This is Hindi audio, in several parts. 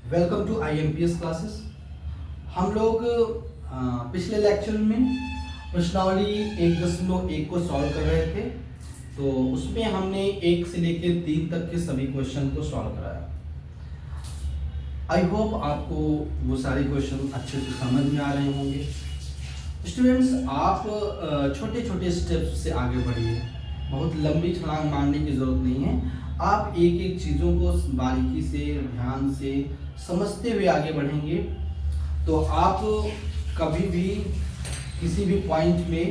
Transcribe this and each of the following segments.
Welcome to IMPS classes. हम लोग पिछले लेक्चर में प्रश्नावली 1.1 को सॉल्व कर रहे थे, तो उसमें हमने 1 से लेकर 3 तक के सभी क्वेश्चन को सॉल्व कराया। आई होप आपको वो सारे क्वेश्चन अच्छे से समझ में आ रहे होंगे। स्टूडेंट्स, आप छोटे छोटे स्टेप्स से आगे बढ़िए, बहुत लंबी छलांग मारने की ज़रूरत नहीं है। आप एक एक चीज़ों को बारीकी से ध्यान से समझते हुए आगे बढ़ेंगे तो आप कभी भी किसी भी पॉइंट में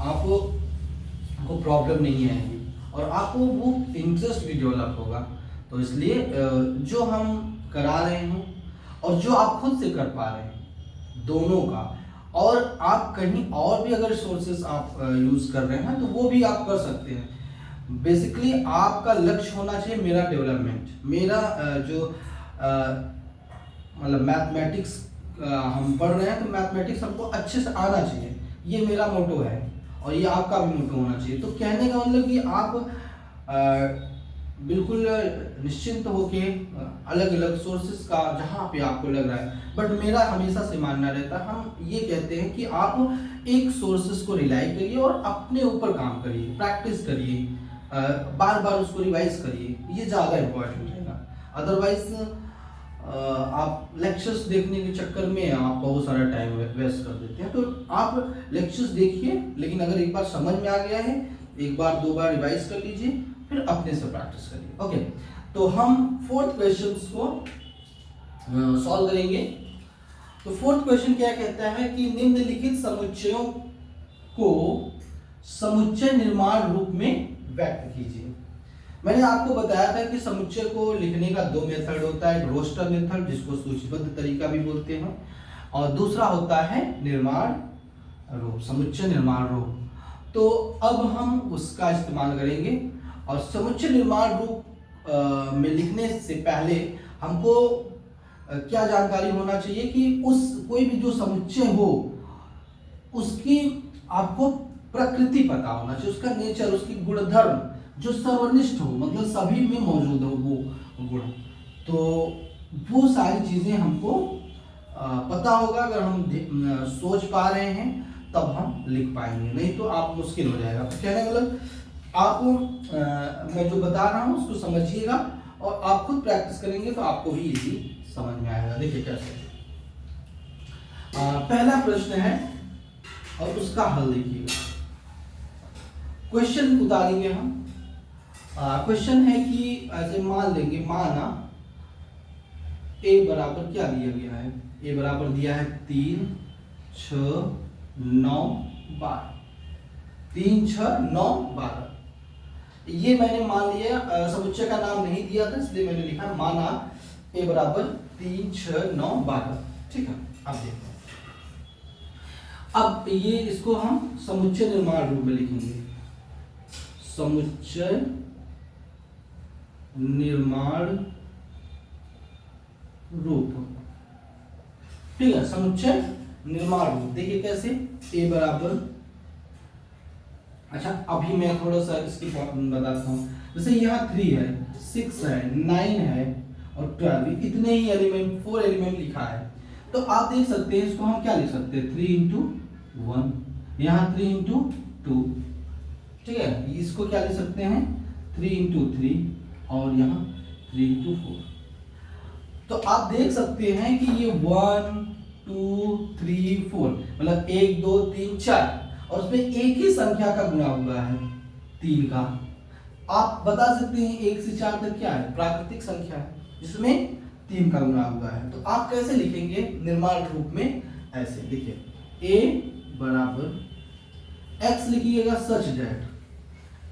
आपको प्रॉब्लम नहीं आएगी और आपको वो इंटरेस्ट भी डेवलप होगा। तो इसलिए जो हम करा रहे हैं और जो आप खुद से कर पा रहे हैं दोनों का, और आप कहीं और भी अगर सोर्सेस आप यूज़ कर रहे हैं तो वो भी आप कर सकते हैं। बेसिकली आपका लक्ष्य होना चाहिए मेरा डेवलपमेंट, मेरा जो मतलब मैथमेटिक्स हम पढ़ रहे हैं तो मैथमेटिक्स हमको अच्छे से आना चाहिए, ये मेरा मोटो है और ये आपका भी मोटो होना चाहिए। तो कहने का मतलब कि आप बिल्कुल निश्चिंत होके अलग अलग सोर्सेस का जहाँ पे आपको लग रहा है, बट मेरा हमेशा से मानना रहता है, हम ये कहते हैं कि आप एक सोर्सेस को रिलाई करिए और अपने ऊपर काम करिए, प्रैक्टिस करिए, बार बार उसको रिवाइज करिए, ये ज़्यादा इम्पोर्टेंट रहेगा। अदरवाइज आप लेक्चर्स देखने के चक्कर में आप बहुत सारा टाइम वेस्ट कर देते हैं। तो आप लेक्चर्स देखिए, लेकिन अगर एक बार समझ में आ गया है, एक बार दो बार रिवाइज कर लीजिए, फिर अपने से प्रैक्टिस करिए। ओके, तो हम फोर्थ क्वेश्चन को सॉल्व करेंगे। तो फोर्थ क्वेश्चन क्या कहता है कि निम्नलिखित समुच्चयों को समुच्चय निर्माण रूप में व्यक्त कीजिए। मैंने आपको बताया था कि समुच्चय को लिखने का दो मेथड होता है, रोस्टर मेथड जिसको सूचीबद्ध तरीका भी बोलते हैं, और दूसरा होता है निर्माण रूप, समुच्चय निर्माण रूप। तो अब हम उसका इस्तेमाल करेंगे और समुच्चय निर्माण रूप में लिखने से पहले हमको क्या जानकारी होना चाहिए कि उस कोई भी जो समुच्चय हो उसकी आपको प्रकृति पता होना चाहिए, उसका नेचर, उसकी गुणधर्म जो सर्वनिष्ठ हो, मतलब सभी में मौजूद हो वो गुण। तो वो सारी चीजें हमको पता होगा। अगर हम सोच पा रहे हैं तब हम लिख पाएंगे, नहीं तो आप मुश्किल हो जाएगा। तो कहने मतलब आप मैं जो बता रहा हूँ उसको समझिएगा और आप खुद प्रैक्टिस करेंगे तो आपको भी इजी समझ में आएगा। देखिए कैसे पहला प्रश्न है और उसका हल देखिएगा। क्वेश्चन उतारेंगे हम। क्वेश्चन है कि ऐसे मान लेंगे, माना ए बराबर क्या दिया गया है, ए बराबर दिया है 3, 6, 9, 12। 3, 6, 9, 12 ये मैंने मान लिया। समुच्चय का नाम नहीं दिया था इसलिए मैंने लिखा माना ए बराबर 3, 6, 9, 12। ठीक है, अब देखो, अब ये इसको हम समुच्चय निर्माण रूप में लिखेंगे। समुच्चय निर्माण रूप, ठीक है, समुच्चय निर्माण रूप। देखिए कैसे, ए बराबर, अच्छा अभी मैं थोड़ा सा इसकी बताता हूँ। जैसे यहाँ 3 है, 6 है, 9 है और 12, इतने ही एलिमेंट, 4 एलिमेंट लिखा है। तो आप देख सकते हैं इसको हम क्या लिख सकते हैं, 3 इंटू 1, यहाँ 3 इंटू 2, ठीक है, इसको क्या लिख सकते हैं 3 इंटू 3 और यहाँ 3 इंटू 4। तो आप देख सकते हैं कि ये 1, 2, 3, 4 मतलब 1, 2, 3, 4 और उसमें एक ही संख्या का गुणा हुआ है 3 का। आप बता सकते हैं 1 से 4 तक क्या है, प्राकृतिक संख्या है जिसमें 3 का गुणा हुआ है। तो आप कैसे लिखेंगे निर्माण रूप में, ऐसे देखिए, a बराबर x लिखिएगा सच that,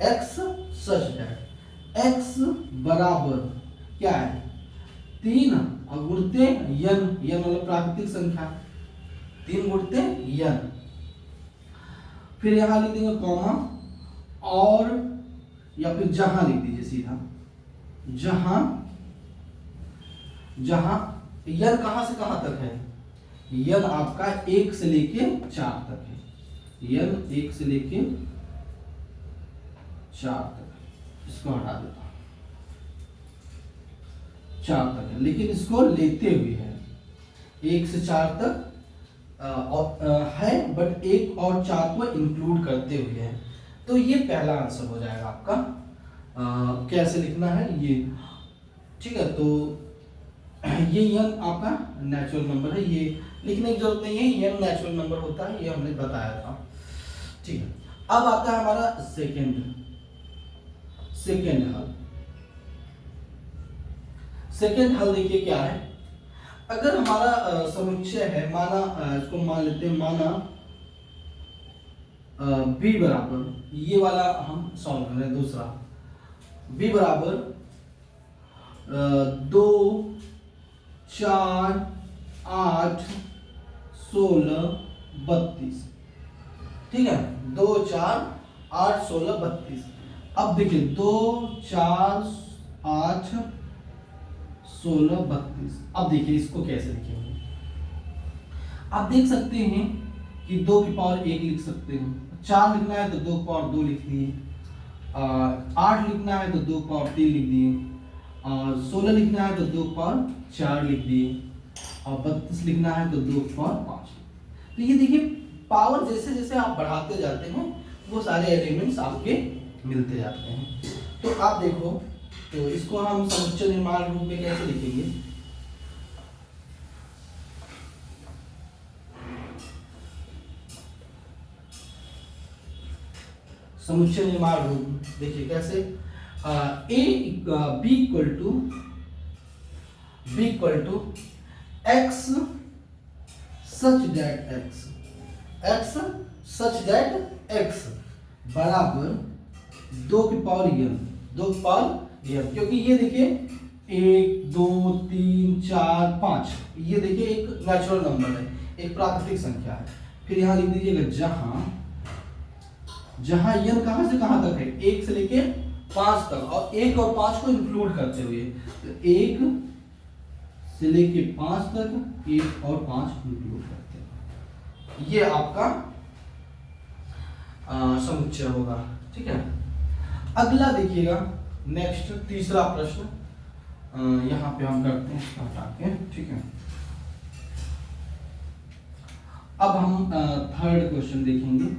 x such that x बराबर क्या है 3 और गुणते यन, यन मतलब प्राकृतिक संख्या, 3 गुणते यन। फिर यहां लिख देंगे कॉमा और या फिर जहां लिख दीजिए सीधा, जहां, जहां यन कहां से कहां तक है, यन आपका 1 से लेके 4 तक है, यन 1 से लेके 4 तक। इसको हटा देता हूं, 4 तक है, लेकिन इसको लेते हुए है 1 से 4 तक है, बट 1 और 4 को इंक्लूड करते हुए है। तो ये पहला आंसर हो जाएगा आपका। कैसे लिखना है ये, ठीक है। तो ये यन आपका नेचुरल नंबर है, ये लिखने की जरूरत नहीं है, यन नेचुरल नंबर होता है, ये हमने बताया था, ठीक है। अब आता है हमारा सेकेंड हल। सेकेंड हल देखिए क्या है। अगर हमारा समुच्चय है, माना इसको मान लेते हैं, माना b बराबर, ये वाला हम सॉल्व कर रहे हैं दूसरा, b बराबर 2 4 8 16 32, ठीक है। 2 4 8 16 32। अब देखिए 2 4 8 16 32। अब देखिए इसको कैसे लिखेंगे। आप देख सकते हैं कि 2 की पावर 1 लिख सकते हैं, 4 लिखना है तो 2 की पावर 2 लिख दिए, 8 लिखना है तो 2 की पावर 3 लिख दिए, और 16 लिखना है तो 2 की पावर 4 लिख दिए, और 32 लिखना है तो 2 की पावर 5। तो ये देखिए पावर जैसे जैसे आप बढ़ाते जाते हैं वो सारे एलिमेंट्स आपके मिलते जाते हैं। तो आप देखो, तो इसको हम समुच्चय निर्माण रूप में कैसे लिखेंगे। समुच्चय निर्माण रूप देखिए कैसे, b equal to x such that x बराबर 2 की पावर n, क्योंकि ये देखिए 1 2 3 4 5, ये देखिए एक नेचुरल नंबर है, एक प्राकृतिक संख्या है। फिर यहां लिख दीजिएगा जहां n कहां से कहां तक है, 1 से लेके 5 तक, और 1 और 5 को इंक्लूड करते हुए, तो 1 से लेके 5 तक 1 और 5 इंक्लूड करते हैं, ये आपका समुच्चय होगा, ठीक है। अगला देखिएगा, नेक्स्ट तीसरा प्रश्न, यहां पे हम करते हैं इसको हटा के, ठीक है। अब हम थर्ड क्वेश्चन देखेंगे।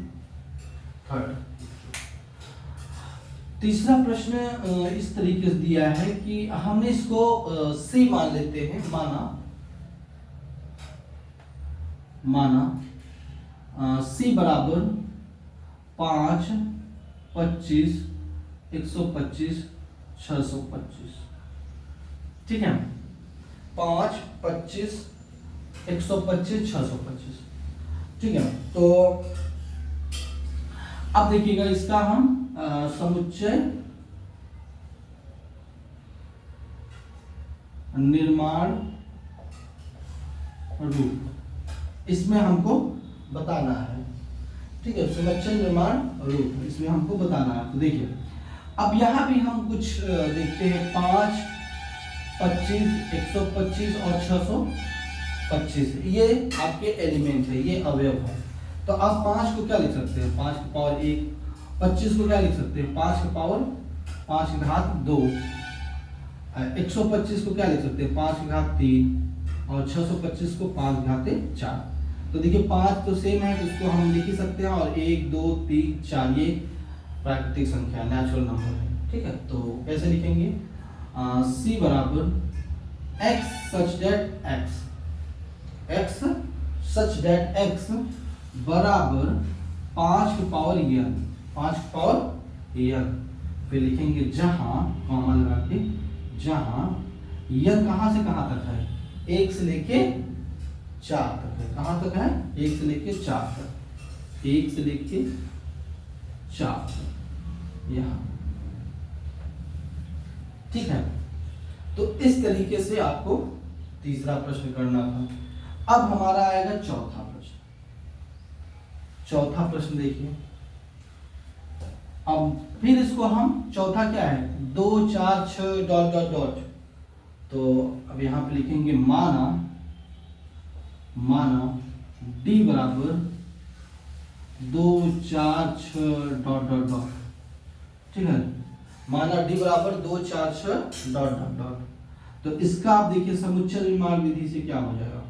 तीसरा प्रश्न इस तरीके से दिया है कि हमने इसको सी मान लेते हैं, माना सी बराबर 5 25 125 625, ठीक है। 5 25 125 625, ठीक है। तो अब देखिएगा इसका हम समुच्चय निर्माण रूप इसमें हमको बताना है, ठीक है। समुच्चय निर्माण रूप इसमें हमको बताना है। तो देखिए अब यहां भी हम कुछ देखते हैं, 5 25 125 और 625, ये आपके एलिमेंट है, ये अवयव है। तो आप 5 को क्या लिख सकते हैं, 5 की पावर 1, 25 को क्या लिख सकते हैं, 5 की पावर 5 की घात 2, 125 को क्या लिख सकते हैं, 5 की घात 3, और 625 को 5 की घात 4। तो देखिए 5 तो सेम है, तो इसको हम लिख ही सकते हैं, और 1 2 3 4 ये प्राकृतिक संख्या नेचुरल नंबर है, ठीक है। तो कैसे लिखेंगे, c बराबर x सच दैट x बराबर 5 की पावर n, 5 की पावर n, फिर लिखेंगे जहां कॉमा लगा के, जहां n कहां से कहां तक है, 1 से लेके 4 तक है, कहां तक है, 1 से लेके 4 तक, 1 से लेके 4 तक यहां, ठीक है। तो इस तरीके से आपको तीसरा प्रश्न करना था। अब हमारा आएगा चौथा प्रश्न। चौथा प्रश्न देखिए, अब फिर इसको हम, चौथा क्या है, 2 4 6 डॉट डॉट डॉट, तो अब यहां पे लिखेंगे माना d बराबर 2 4 6 डॉट डॉट डॉट, ठीक है। माना d बराबर 2 4 6 डॉट डॉट डॉट। तो इसका आप देखिए समुच्चय निर्माण विधि से क्या हो जाएगा,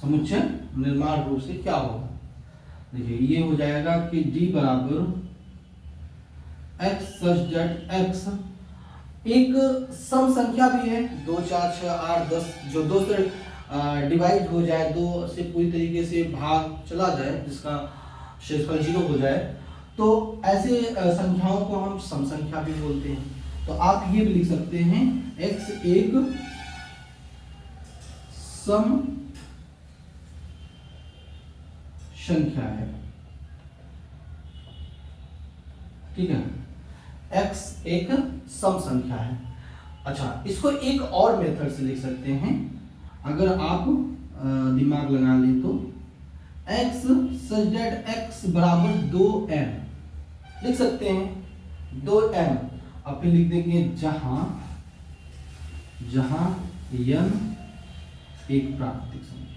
समुच्चय निर्माण रूप से क्या होगा, देखिए ये हो जाएगा कि d बराबर x सच दैट x एक सम संख्या भी है, 2 4 6 8 10 जो 2 से डिवाइड हो जाए, 2 से पूरी तरीके से भाग चला जाए, जिसका शेषफल 0 हो जाए, तो ऐसे संख्याओं को हम सम संख्या भी बोलते हैं। तो आप ये भी लिख सकते हैं x एक सम संख्या है, ठीक है, x एक सम संख्या है। अच्छा, इसको एक और मेथड से लिख सकते हैं, अगर आप दिमाग लगा लें तो x सच दैट x बराबर 2m लिख सकते हैं, 2m, और फिर लिख देंगे जहां जहां n एक प्राकृतिक संख्या है।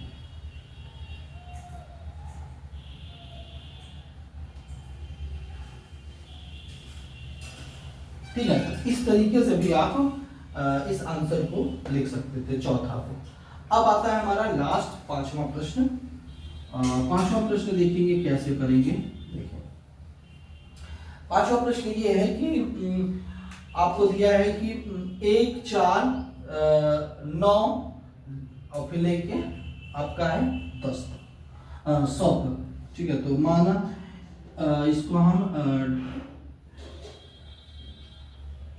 ठीक है, तो इस तरीके से भी आप इस आंसर को लिख सकते थे, चौथा को। अब आता है हमारा लास्ट पांचवा प्रश्न। पांचवा प्रश्न देखेंगे कैसे करेंगे। देखिए, पांचवा प्रश्न ये है कि आपको दिया है कि 1 4 9 और फिर लेके आपका है 10 100 तक, ठीक है। तो माना इसको हम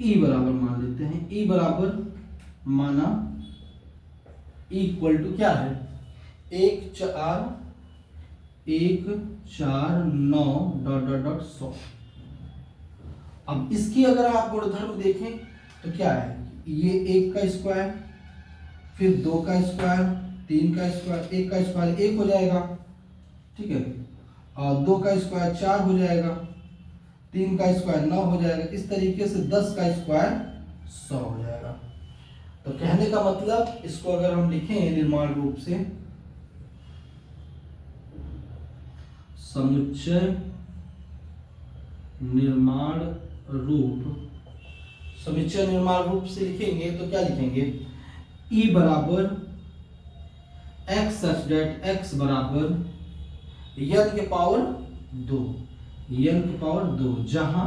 ई बराबर मान लेते हैं, ई बराबर माना इक्वल टू क्या है, 1 4 9 डॉट डॉट डॉट 100। अब इसकी अगर आप गुणधर्म देखें तो क्या है, ये 1 का स्क्वायर, फिर 2 का स्क्वायर, 3 का स्क्वायर, 1 का स्क्वायर 1 हो जाएगा, ठीक है, और 2 का स्क्वायर 4 हो जाएगा, 3 का स्क्वायर 9 हो जाएगा, इस तरीके से 10 का स्क्वायर 100 हो जाएगा। तो कहने का मतलब इसको अगर हम लिखें निर्माण रूप से, समुच्चय निर्माण रूप, समुच्चय निर्माण रूप से लिखेंगे तो क्या लिखेंगे, ई बराबर x सच दैट x बराबर n के पावर 2, n की पावर 2, जहां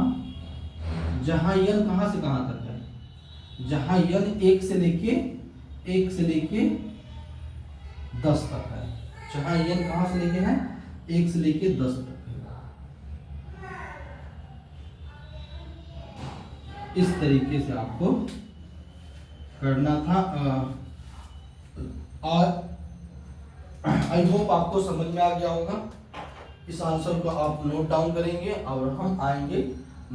n कहां से कहां तक है, जहां n 1 से लेके 10 तक है, जहां n कहां से लेके है 1 से लेके 10 तक है। इस तरीके से आपको करना था, और आई होप आपको समझ में आ गया होगा। इस आंसर को आप नोट डाउन करेंगे और हम आएंगे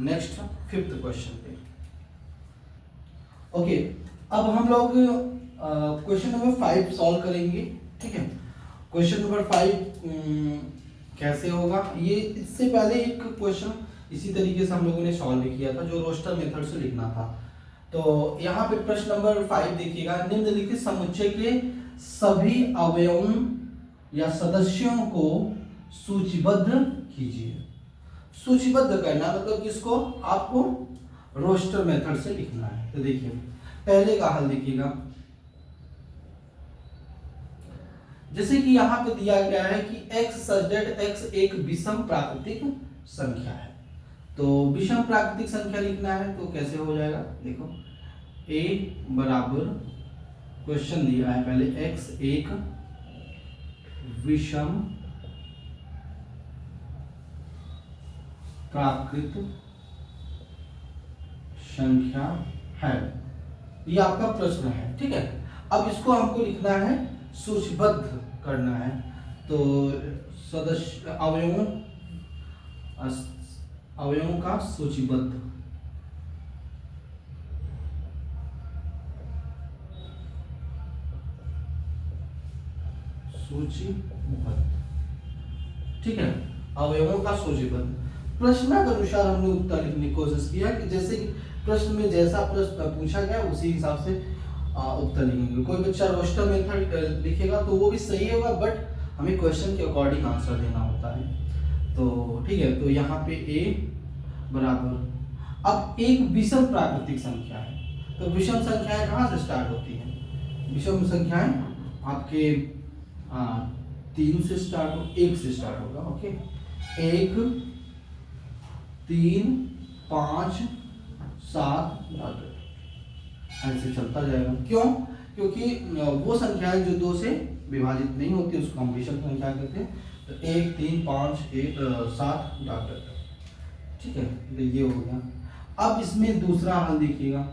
नेक्स्ट 5th क्वेश्चन पे। ओके, अब हम लोग क्वेश्चन नंबर 5 सॉल्व करेंगे, ठीक है। क्वेश्चन नंबर 5 कैसे होगा, ये इससे पहले एक क्वेश्चन इसी तरीके से हम लोगों ने सॉल्व भी किया था, जो रोस्टर मेथड से लिखना था। तो यहाँ पे प्रश्न नंबर 5 देखिएगा, निम्नलिखित समुच्चय के सभी अवयवों या सदस्यों को सूचीबद्ध कीजिए। सूचीबद्ध करना मतलब किसको, आपको रोस्टर मेथड से लिखना है। तो देखिए पहले का हल देखिएगा, जैसे कि यहाँ पे दिया गया है कि x सच दैट x एक विषम प्राकृतिक संख्या है। तो विषम प्राकृतिक संख्या लिखना है तो कैसे हो जाएगा, देखो a बराबर, क्वेश्चन दिया है पहले, x एक विषम प्राकृतिक संख्या है, ये आपका प्रश्न है, ठीक है। अब इसको हमको लिखना है, सूचीबद्ध करना है। तो सदस्य अवयवों का सूचीबद्ध, ठीक है, अवयवों का सूचीबद्ध। प्रश्न के अनुसार हमने उत्तर लिखने की कोशिश किया कि जैसे प्रश्न में जैसा प्रश्न पूछा गया उसी हिसाब से उत्तर लिखेंगे। कोई बच्चा रोस्टर मेथड लिखेगा तो वो भी सही होगा, बट हमें क्वेश्चन के अकॉर्डिंग आंसर देना होता है। तो ठीक है, तो यहाँ पे a बराबर, अब एक विषम प्राकृतिक संख्या है, तो विषम संख्याएं कहाँ से स्टार्ट होती हैं? विषम संख्याएं आपके 3 से स्टार्ट हो, 1 से स्टार्ट होगा। ओके, 1 3 5 7 ऐसे चलता जाएगा। क्यों? क्योंकि वो संख्याएं जो 2 से विभाजित नहीं होती उसको हम विषम संख्या कहते हैं। तो 1 3 5 1 7 डॉट, ठीक है, तो ये हो गया। अब इसमें दूसरा हल देखिएगा,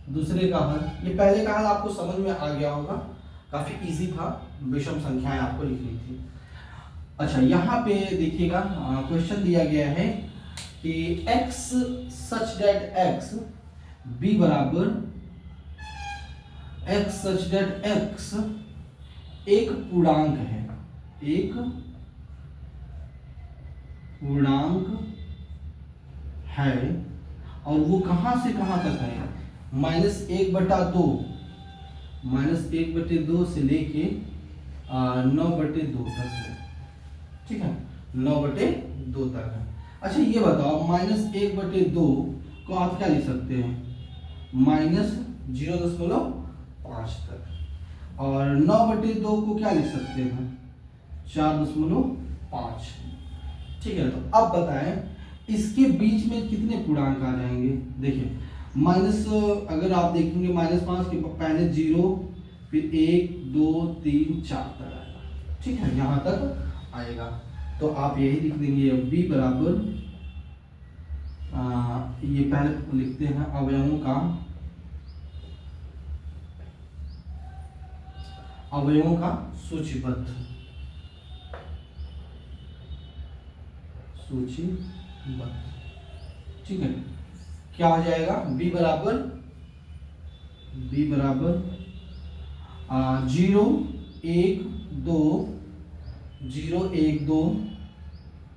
दूसरे का हल, ये पहले का हल आपको समझ में आ गया होगा, काफी इजी था, विषम संख्याएं आपको लिखनी थी। अच्छा, यहाँ पे देखिएगा क्वेश्चन दिया गया है कि x such that x b बराबर x सच दैट x एक पूर्णांक है, एक पूर्णांक है, और वो कहां से कहां तक है? -1/2, -1/2 से लेके 9/2 तक है, ठीक है, 9/2 तक है। अच्छा ये बताओ, -1/2 को आप क्या लिख सकते हैं? -0.5 तक, और 9/2 को क्या लिख सकते हैं? 4.5, ठीक है। तो अब बताएं इसके बीच में कितने पूर्णांक आ जाएंगे? देखिए माइनस, अगर आप देखेंगे -5 के पहले 0, फिर 1 2 3 4 तक आएगा, ठीक है, यहाँ तक आएगा। तो आप यही लिख देंगे b बराबर, ये पहले लिखते हैं अवयवों का सूचीबद्ध, ठीक है। क्या हो जाएगा? b बराबर 0 1 2 0 1 2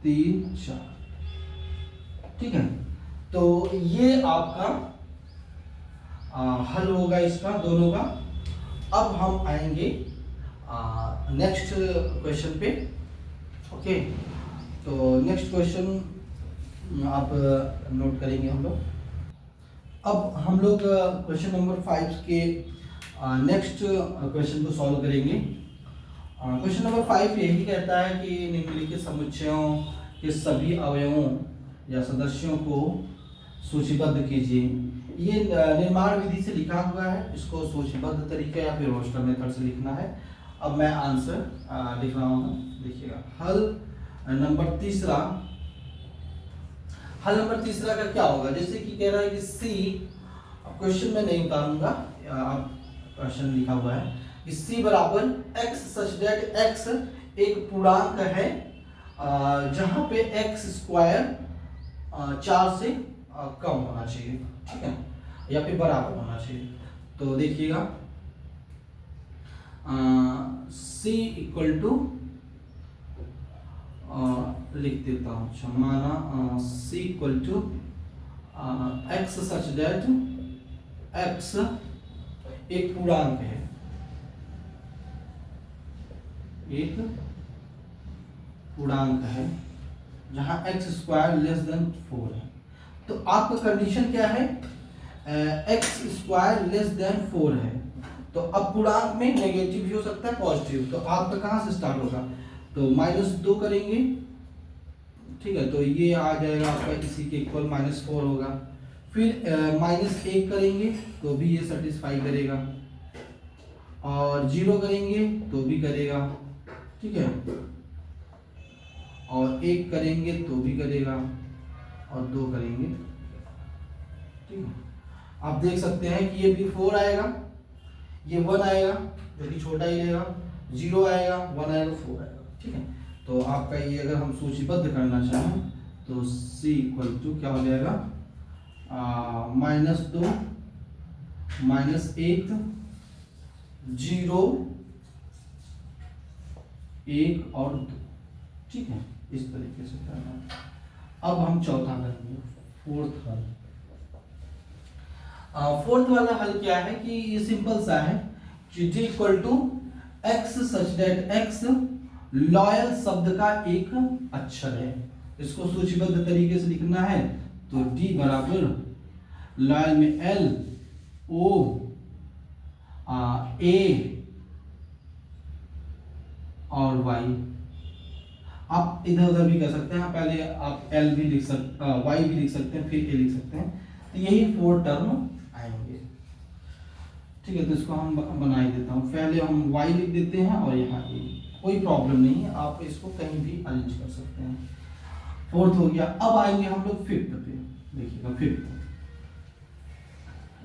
3 4, ठीक है। तो ये आपका हल होगा इसका, दोनों का। अब हम आएंगे नेक्स्ट क्वेश्चन पे। ओके, तो नेक्स्ट क्वेश्चन आप नोट करेंगे हम लोग। अब हम लोग क्वेश्चन नंबर 5 के नेक्स्ट क्वेश्चन को सॉल्व करेंगे। क्वेश्चन नंबर 5 यही कहता है कि निम्नलिखित समुच्चयों के सभी अवयवों या सदस्यों को सूचीबद्ध कीजिए। ये निर्माण विधि से लिखा हुआ है, इसको सूचीबद्ध तरीके या फिर रोस्टर मेथड से लिखना है। अब मैं आंसर लिख रहा हूँ, देखिएगा। हल नंबर तीसरा का क्या होगा? जैसे कि कह रहा है कि सी, क्वेश्चन में नहीं उतारूंगा, आप क्वेश्चन लिखा हुआ है कि सी बराबर x सच दैट x एक पूर्णांक है जहां पे x स्क्वायर 4 से कम होना चाहिए, ठीक है, या फिर बराबर होना चाहिए। तो देखिएगा c इक्वल टू, लिख देता हूँ, अच्छा, माना c equal to x such that x एक पूर्णांक है, एक पूर्णांक है जहां x स्क्वायर लेस देन 4 है। तो आपका कंडीशन क्या है? x स्क्वायर लेस देन 4 है। तो अब पूर्णांक में नेगेटिव भी हो सकता है, पॉजिटिव। तो आपका कहां से स्टार्ट होगा? तो -2 करेंगे, ठीक है, तो ये आ जाएगा आपका इसी के इक्वल -4 होगा। फिर -1 करेंगे तो भी ये सेटिस्फाई करेगा, और 0 करेंगे तो भी करेगा, ठीक है, और 1 करेंगे तो भी करेगा, और 2 करेंगे, ठीक है। आप देख सकते हैं कि ये भी 4 आएगा, ये 1 आएगा जो कि छोटा ही रहेगा, 0 आएगा, 1 आएगा, 4 आएगा, ठीक है। तो आपका ये अगर हम सूचीबद्ध करना चाहें तो c इक्वल टू क्या हो जाएगा? -2 -1 0 1 और 2, ठीक है, इस तरीके से करना है। अब हम चौथा करेंगे, फोर्थ हल। फोर्थ वाला हल क्या है कि ये सिंपल सा है कि d equal to x such that x loyal शब्द का एक अक्षर है। इसको सूचीबद्ध तरीके से लिखना है तो डी बराबर लॉयल में एल ओ ए और वाई। आप इधर उधर भी कर सकते हैं, पहले आप एल भी लिख सकते, वाई भी लिख सकते हैं, फिर ए लिख सकते हैं। तो यही 4 टर्म आएंगे। ठीक है, तो इसको हम बना ही देता हूँ। पहले हम वाई लिख देते हैं और यहाँ ए, कोई प्रॉब्लम नहीं है, आप इसको कहीं भी अरेंज कर सकते हैं। 4th हो गया। अब आएंगे हम लोग 5th पे। देखिएगा 5th,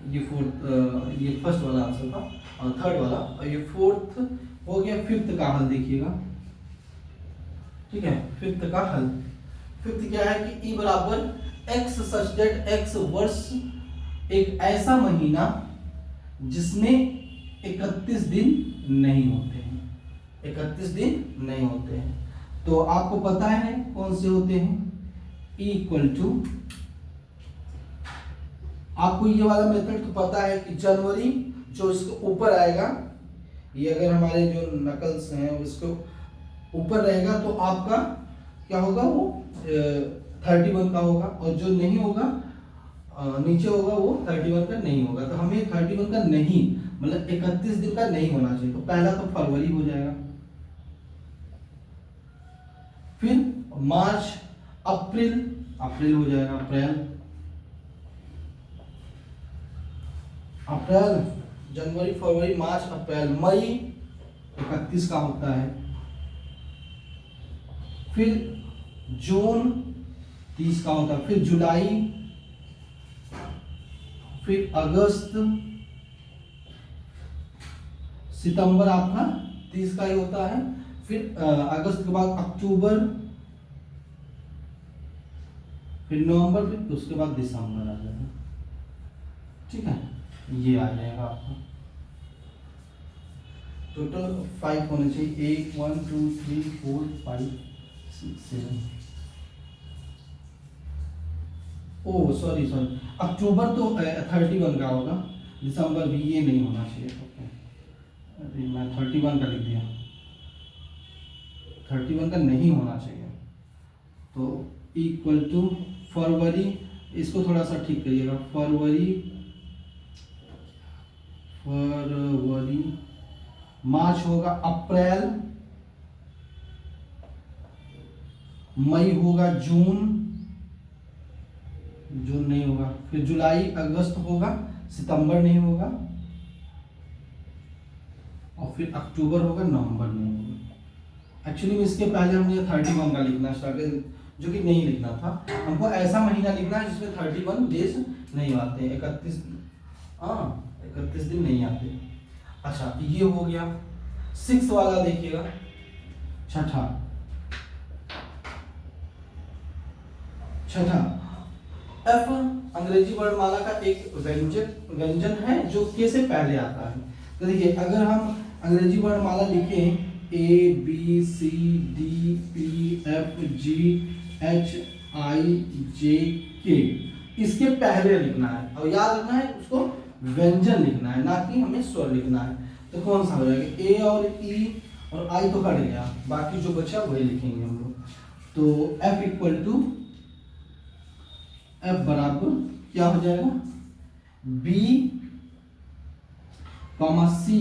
ये 4th, ये फर्स्ट वाला आंसर था और 3rd वाला, और ये 4th हो गया। 5th का हल देखिएगा। ठीक है, 5th का हल। 5th क्या है कि ई बराबर एक्स सच दैट एक्स वर्ष एक ऐसा महीना जिसमें 31 दिन नहीं होते हैं। 31 दिन नहीं होते हैं। तो आपको पता है कौन से होते हैं। ई इक्वल टू, आपको ये वाला मेथड तो पता है कि जनवरी जो इसके ऊपर आएगा, ये अगर हमारे जो नकल्स हैं उसको ऊपर रहेगा तो आपका क्या होगा, वो 31 का होगा, और जो नहीं होगा नीचे होगा वो 31 का नहीं होगा। तो हमें 31 का नहीं, मतलब 31 दिन का नहीं होना चाहिए। तो पहला तो फरवरी हो जाएगा, फिर मार्च अप्रैल, अप्रैल हो जाएगा, अप्रैल जनवरी फरवरी मार्च अप्रैल। मई 31 का होता है, फिर जून 30 का होता है, फिर जुलाई, फिर अगस्त, सितंबर आपका 30 का ही होता है, फिर अगस्त के बाद अक्टूबर, फिर नवंबर, फिर उसके बाद दिसंबर आ जाएगा। ठीक है, ये आ जाएगा आपका। टोटल 5 होने चाहिए। 1 2 3 4 5 6 7। ओह सॉरी, अक्टूबर तो 31 का होगा, दिसंबर भी, ये नहीं होना चाहिए। ओके, अरे मैं 31 का लिख दिया, 31 का नहीं होना चाहिए। तो इक्वल टू फरवरी, इसको थोड़ा सा ठीक करिएगा। फरवरी, मार्च होगा अप्रैल, मई होगा जून, जून नहीं होगा, फिर जुलाई अगस्त होगा, सितंबर नहीं होगा, और फिर अक्टूबर होगा, नवंबर नहीं होगा। एक्चुअली में इसके पहले हमने 31 का लिखना स्टार्ट किया, जो कि नहीं लिखना था। हमको ऐसा महीना लिखना है जिसमें 31 डेज नहीं आते, 31 दिन नहीं आते। अच्छा, ये हो गया। 6 वाला देखिएगा, छठा एफ अंग्रेजी वर्णमाला का एक व्यंजन है जो के से पहले आता है। तो देखिए, अगर हम अंग्रेजी वर्णमाला लिखें A B C D E F G H I J K, इसके पहले लिखना है, और याद रखना है उसको व्यंजन लिखना है, ना कि हमें स्वर लिखना है। तो कौन सा हो जाएगा, ए और ई और आई तो हट गया, बाकी जो बचा वही लिखेंगे हम लोग। तो एफ इक्वल टू, एफ बराबर क्या हो जाएगा, B comma C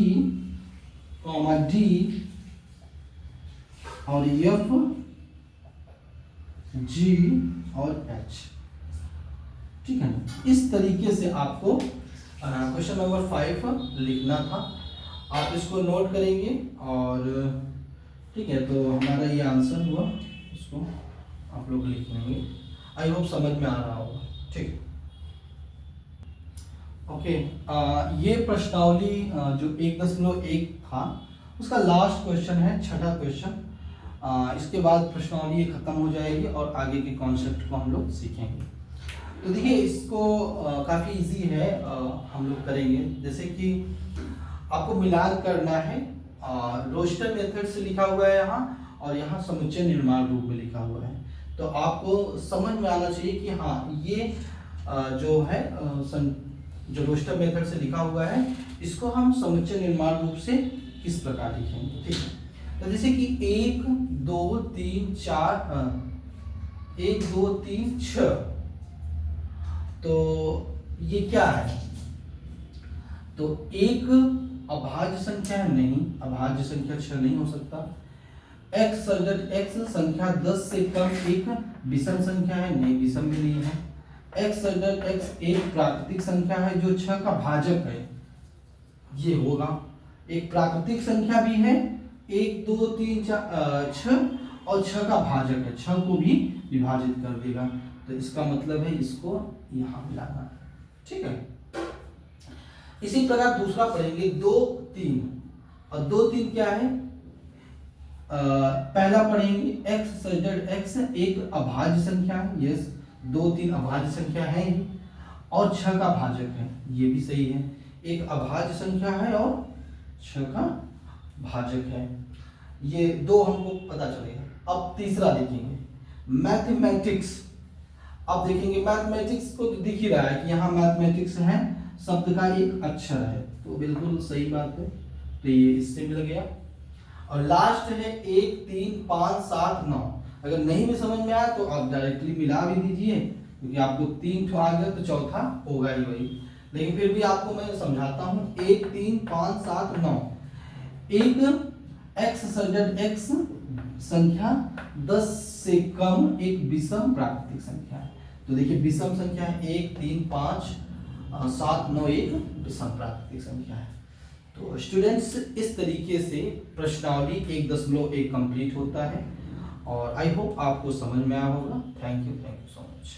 comma D और एफ जी और एच। ठीक है ना, इस तरीके से आपको क्वेश्चन नंबर 5 लिखना था। आप इसको नोट करेंगे और ठीक है, तो हमारा ये आंसर हुआ, इसको आप लोग लिख लेंगे। आई होप समझ में आ रहा होगा। ठीक, ओके। ये प्रश्नावली जो 1.1 था उसका लास्ट क्वेश्चन है, छठा क्वेश्चन। इसके बाद प्रश्नावली खत्म हो जाएगी और आगे के कॉन्सेप्ट को हम लोग सीखेंगे। तो देखिए, इसको काफ़ी इजी है, हम लोग करेंगे। जैसे कि आपको मिलान करना है, रोस्टर मेथड से लिखा हुआ है यहाँ, और यहाँ समुच्चय निर्माण रूप में लिखा हुआ है। तो आपको समझ में आना चाहिए कि हाँ, ये जो है जो रोस्टर मेथड से लिखा हुआ है, इसको हम समुच्चय निर्माण रूप से किस प्रकार लिखेंगे। ठीक है, तो जैसे कि 1 2 3 4 1 2 3 6, तो ये क्या है? तो एक अभाज्य संख्या है, नहीं अभाज्य संख्या 6 नहीं हो सकता। x सजट x संख्या 10 से कम एक विषम संख्या है, नहीं विषम भी नहीं है। x सजट x एक प्राकृतिक संख्या है जो 6 का भाजक है, ये होगा। एक प्राकृतिक संख्या भी है, 1 2 3 4 6 और 6 का भाजक है, 6 को भी विभाजित कर देगा। तो इसका मतलब है इसको यहाँ मिलाना है, ठीक है। इसी प्रकार दूसरा पढ़ेंगे 2 3, और 2 3 क्या है? पहला पढ़ेंगे x सजट x एक अभाज्य संख्या है, यस 2 3 अभाज्य संख्या है ही, और 6 का भाजक है, ये भी सही है। एक अभाज्य संख्या है और 6 का भाजक है, ये दो हमको पता चलेगा। अब तीसरा देखेंगे मैथमेटिक्स। अब देखेंगे मैथमेटिक्स को तो दिख ही रहा है कि यहाँ मैथमेटिक्स है, शब्द का एक अक्षर है, तो बिल्कुल सही बात है, तो ये इससे मिल गया। और लास्ट है 1 3 5 7 9। अगर नहीं भी समझ में आया तो आप डायरेक्टली मिला भी दीजिए, क्योंकि आपको 3 आ गया तो चौथा होगा ही वही, लेकिन फिर भी आपको मैं समझाता हूँ। 1 3 5 7 9, एक x सजट x संख्या 10 से कम एक विषम प्राकृतिक संख्या है। तो देखिए विषम संख्या है 1 3 5 7 9, एक विषम प्राकृतिक संख्या है। तो स्टूडेंट्स इस तरीके से प्रश्नावली 1.1 कंप्लीट होता है, और आई होप आपको समझ में आया होगा। Thank you so much.